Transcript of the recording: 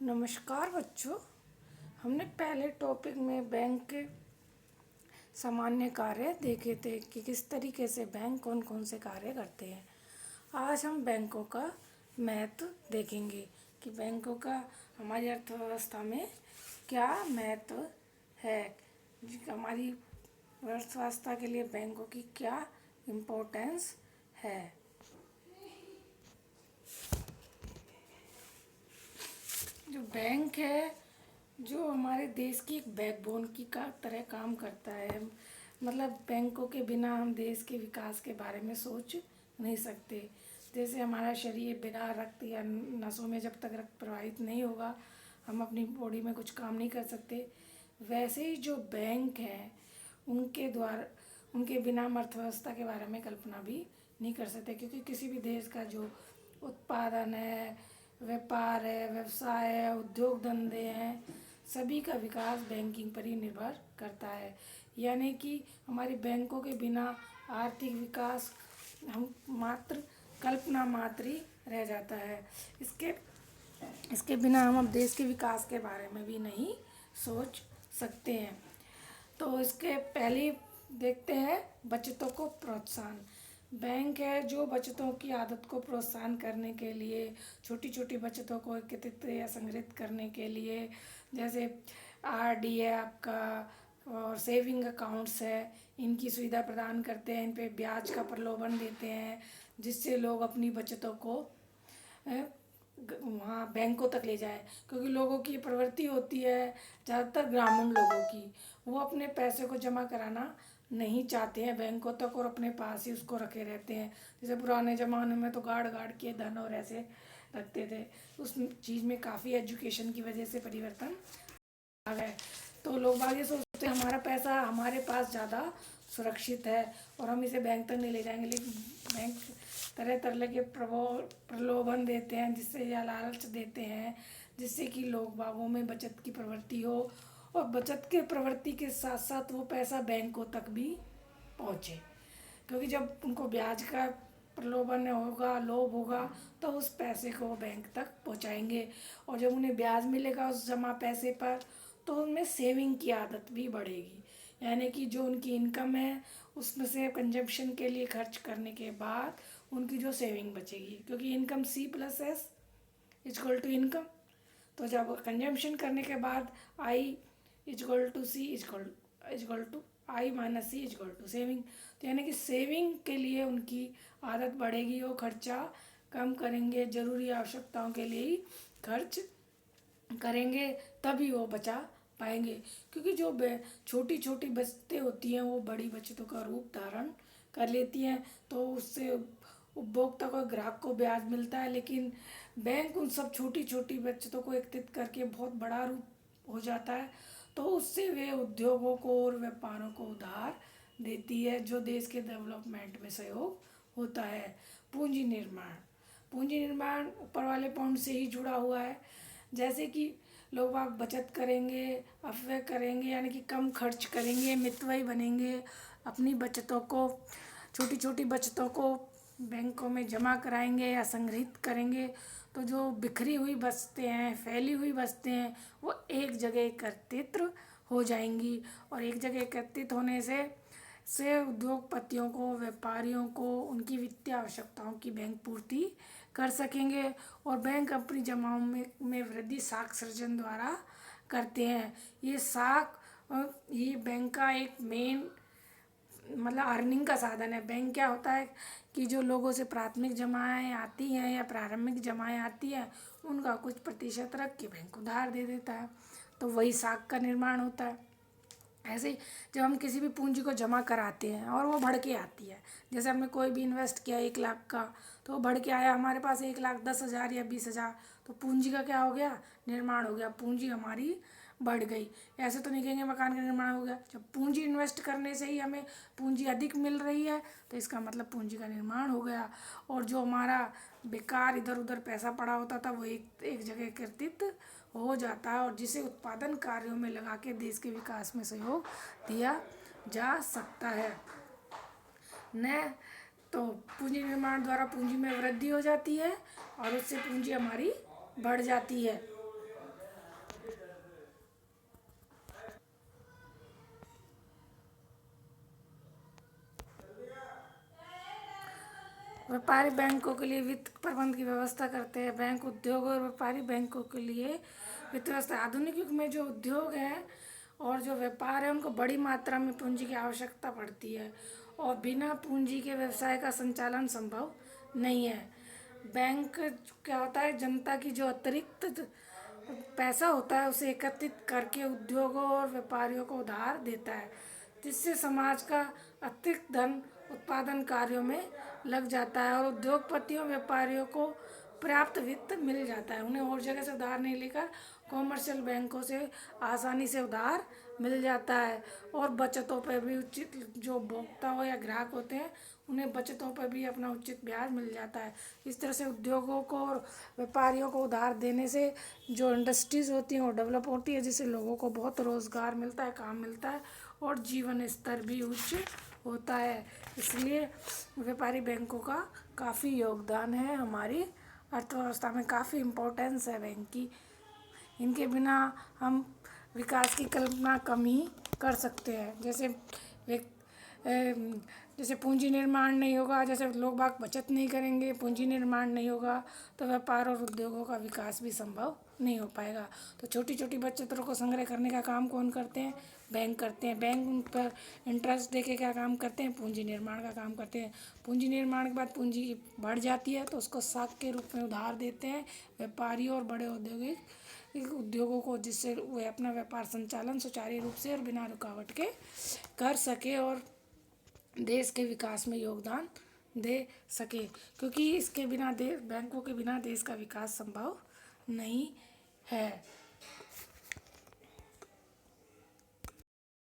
नमस्कार बच्चों। हमने पहले टॉपिक में बैंक के सामान्य कार्य देखे थे कि किस तरीके से बैंक कौन कौन से कार्य करते हैं। आज हम बैंकों का महत्व देखेंगे कि बैंकों का हमारी अर्थव्यवस्था में क्या महत्व है, हमारी अर्थव्यवस्था के लिए बैंकों की क्या इम्पोर्टेंस है। जो बैंक है जो हमारे देश की एक बैकबोन की का तरह काम करता है। मतलब बैंकों के बिना हम देश के विकास के बारे में सोच नहीं सकते। जैसे हमारा शरीर बिना रक्त या नसों में जब तक रक्त प्रवाहित नहीं होगा हम अपनी बॉडी में कुछ काम नहीं कर सकते, वैसे ही जो बैंक हैं उनके द्वारा उनके बिना हम अर्थव्यवस्था के बारे में कल्पना भी नहीं कर सकते, क्योंकि किसी भी देश का जो उत्पादन है, व्यापार है, व्यवसाय है, उद्योग धंधे हैं, सभी का विकास बैंकिंग पर ही निर्भर करता है। यानी कि हमारी बैंकों के बिना आर्थिक विकास हम मात्र कल्पना मात्र ही रह जाता है। इसके बिना हम अब देश के विकास के बारे में भी नहीं सोच सकते हैं। तो इसके पहले देखते हैं बचतों को प्रोत्साहन। बैंक है जो बचतों की आदत को प्रोत्साहन करने के लिए, छोटी छोटी बचतों को एकत्रित या संग्रहित करने के लिए, जैसे आरडी है आपका और सेविंग अकाउंट्स है, इनकी सुविधा प्रदान करते हैं। इन पे ब्याज का प्रलोभन देते हैं जिससे लोग अपनी बचतों को वहाँ बैंकों तक ले जाए, क्योंकि लोगों की प्रवृत्ति होती है, ज़्यादातर ग्रामीण लोगों की, वो अपने पैसे को जमा कराना नहीं चाहते हैं बैंकों तक और अपने पास ही उसको रखे रहते हैं। जैसे पुराने ज़माने में तो गाड़ गाड़ के धन और ऐसे रखते थे, उस चीज़ में काफ़ी एजुकेशन की वजह से परिवर्तन आ गए। तो लोग बाग ये सोचते हैं हमारा पैसा हमारे पास ज़्यादा सुरक्षित है और हम इसे बैंक तक नहीं ले जाएंगे, लेकिन बैंक तरह तरह के प्रलोभन देते हैं, जिससे या लालच देते हैं जिससे कि लोग बागों में बचत की प्रवृत्ति हो और बचत के प्रवृत्ति के साथ साथ वो पैसा बैंकों तक भी पहुँचे, क्योंकि जब उनको ब्याज का प्रलोभन होगा, लोभ होगा, तो उस पैसे को वो बैंक तक पहुँचाएंगे और जब उन्हें ब्याज मिलेगा उस जमा पैसे पर तो उनमें सेविंग की आदत भी बढ़ेगी। यानी कि जो उनकी इनकम है उसमें से कंजप्शन के लिए खर्च करने के बाद उनकी जो सेविंग बचेगी, क्योंकि income C+S equal to income, तो जब कंजम्पशन करने के बाद I equal to C equal to I minus C equal to saving. तो यानी कि सेविंग के लिए उनकी आदत बढ़ेगी, वो खर्चा कम करेंगे, ज़रूरी आवश्यकताओं के लिए ही खर्च करेंगे, तभी वो बचा पाएंगे। क्योंकि जो छोटी छोटी बचतें होती हैं वो बड़ी बचतों का रूप धारण कर लेती हैं, तो उससे उपभोक्ता को, ग्राहक को ब्याज मिलता है, लेकिन बैंक उन सब छोटी छोटी बचतों को एकत्रित करके बहुत बड़ा रूप हो जाता है, तो उससे वे उद्योगों को और व्यापारों को उधार देती है, जो देश के डेवलपमेंट में सहयोग होता है। पूंजी निर्माण पूंजी निर्माण ऊपर वाले पॉइंट से ही जुड़ा हुआ है। जैसे कि लोग बाग बचत करेंगे, अपव्यय करेंगे, यानी कि कम खर्च करेंगे, मितव्ययी बनेंगे, अपनी बचतों को, छोटी छोटी बचतों को बैंकों में जमा कराएंगे या संग्रहित करेंगे, तो जो बिखरी हुई बचतें हैं, फैली हुई बचतें हैं, वो एक जगह एकत्रित हो जाएंगी और एक जगह एकत्रित होने से उद्योगपतियों को, व्यापारियों को उनकी वित्तीय आवश्यकताओं की बैंक पूर्ति कर सकेंगे और बैंक अपनी जमाओं में वृद्धि साख सृजन द्वारा करते हैं। ये बैंक का एक मेन मतलब अर्निंग का साधन है। बैंक क्या होता है कि जो लोगों से प्राथमिक जमाएँ आती हैं या प्रारंभिक जमाएँ आती हैं उनका कुछ प्रतिशत रख के बैंक उधार दे देता है, तो वही साख का निर्माण होता है। ऐसे ही जब हम किसी भी पूंजी को जमा कराते हैं और वो बढ़ के आती है, जैसे हमने कोई भी इन्वेस्ट किया 1 लाख का, तो वो बढ़ के आया हमारे पास 1,10,000 या 20,000, तो पूंजी का क्या हो गया, निर्माण हो गया, पूंजी हमारी बढ़ गई। ऐसे तो नहीं कहेंगे मकान का निर्माण हो गया, जब पूंजी इन्वेस्ट करने से ही हमें पूंजी अधिक मिल रही है तो इसका मतलब पूंजी का निर्माण हो गया। और जो हमारा बेकार इधर उधर पैसा पड़ा होता था वो एक जगह एकत्रित हो जाता है और जिसे उत्पादन कार्यों में लगा के देश के विकास में सहयोग दिया जा सकता है। न तो पूंजी निर्माण द्वारा पूंजी में वृद्धि हो जाती है और उससे पूंजी हमारी बढ़ जाती है। व्यापारी बैंकों के लिए वित्त प्रबंध की व्यवस्था करते हैं। बैंक उद्योग और व्यापारी बैंकों के लिए वित्त व्यवस्था। आधुनिक युग में जो उद्योग है और जो व्यापार है उनको बड़ी मात्रा में पूंजी की आवश्यकता पड़ती है और बिना पूंजी के व्यवसाय का संचालन संभव नहीं है। बैंक क्या होता है, जनता की जो अतिरिक्त पैसा होता है उसे एकत्रित करके उद्योगों और व्यापारियों को उधार देता है, जिससे समाज का अतिरिक्त धन उत्पादन कार्यों में लग जाता है और उद्योगपतियों व्यापारियों को पर्याप्त वित्त मिल जाता है। उन्हें और जगह से उधार नहीं लेकर कॉमर्शियल बैंकों से आसानी से उधार मिल जाता है और बचतों पर भी उचित, जो उपभोक्ता हो या ग्राहक होते हैं उन्हें बचतों पर भी अपना उचित ब्याज मिल जाता है। इस तरह से उद्योगों को और व्यापारियों को उधार देने से जो इंडस्ट्रीज़ होती हैं वो डेवलप होती है, जिससे लोगों को बहुत रोज़गार मिलता है, काम मिलता है और जीवन स्तर भी उच्च होता है। इसलिए व्यापारी बैंकों का काफ़ी योगदान है, हमारी अर्थव्यवस्था में काफ़ी इम्पोर्टेंस है बैंक की। इनके बिना हम विकास की कल्पना कम ही कर सकते हैं। जैसे पूंजी निर्माण नहीं होगा, जैसे लोग बाग बचत नहीं करेंगे, पूंजी निर्माण नहीं होगा तो व्यापार और उद्योगों का विकास भी संभव नहीं हो पाएगा। तो छोटी छोटी बचतों को संग्रह करने का काम कौन करते हैं? बैंक करते हैं। बैंक उन पर इंटरेस्ट दे के क्या काम करते हैं? पूंजी निर्माण का काम करते हैं। पूंजी निर्माण के बाद पूंजी बढ़ जाती है तो उसको साख के रूप में उधार देते हैं व्यापारी और बड़े औद्योगिक उद्योगों को, जिससे वे अपना व्यापार संचालन सुचारू रूप से और बिना रुकावट के कर सके और देश के विकास में योगदान दे सके, क्योंकि इसके बिना बैंकों के बिना देश का विकास संभव नहीं है।